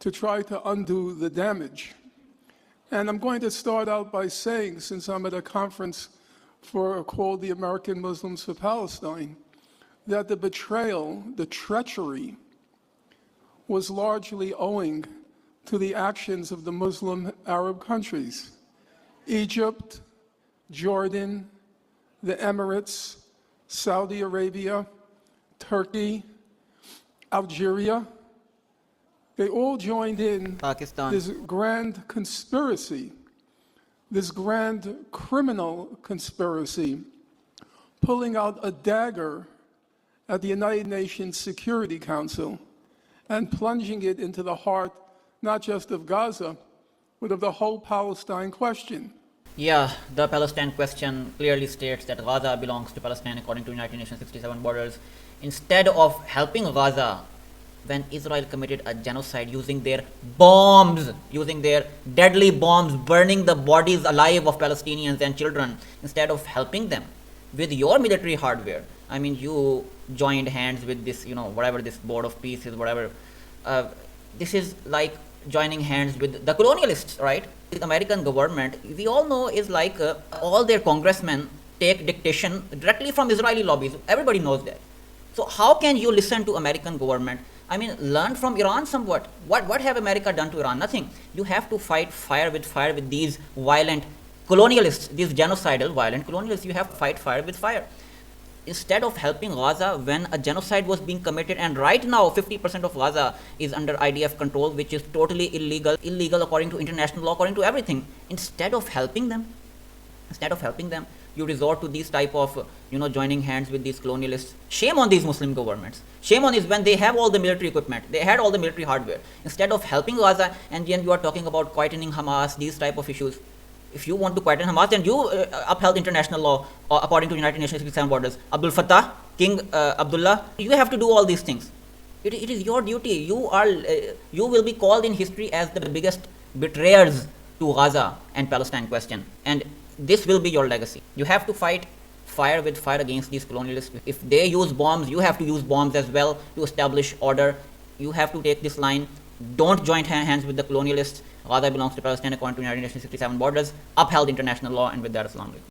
to try to undo the damage. And I'm going to start out by saying, since I'm at a conference called the American Muslims for Palestine, that the betrayal, the treachery, was largely owing to the actions of the Muslim Arab countries, Egypt, Jordan, the Emirates, Saudi Arabia, Turkey, Algeria. They all joined in Pakistan. this grand conspiracy, this grand criminal conspiracy, pulling out a dagger at the United Nations Security Council and plunging it into the heart, not just of Gaza, but of the whole Palestine question. Yeah, the Palestine question clearly states that Gaza belongs to Palestine according to United Nations 67 borders. Instead of helping Gaza, when Israel committed a genocide using their bombs, using their deadly bombs, burning the bodies alive of Palestinians and children, instead of helping them with your military hardware, I mean, you joined hands with this, whatever this board of peace is, whatever. This is like joining hands with the colonialists, right? The American government, we all know, is like all their congressmen take dictation directly from Israeli lobbies. Everybody knows that. So how can you listen to American government? I mean, learn from Iran somewhat. What have America done to Iran? Nothing. You have to fight fire with these violent colonialists, these genocidal violent colonialists. You have to fight fire with fire. Instead of helping Gaza when a genocide was being committed, and right now 50% of Gaza is under IDF control, which is totally illegal according to international law, according to everything. Instead of helping them, you resort to these type of, joining hands with these colonialists. Shame on these Muslim governments. Shame on these when they have all the military equipment, they had all the military hardware. Instead of helping Gaza, and then you are talking about quietening Hamas, these type of issues. If you want to quieten Hamas, then you upheld international law according to United Nations 67 borders. Abdul Fattah, King Abdullah, you have to do all these things. It is your duty. You will be called in history as the biggest betrayers to Gaza and Palestine question. And this will be your legacy. You have to fight fire with fire against these colonialists. If they use bombs, you have to use bombs as well to establish order. You have to take this line. Don't join hands with the colonialists. Gaza belongs to Palestine according to United Nations 67 borders. Upheld international law, and with that, Assalamu alaikum.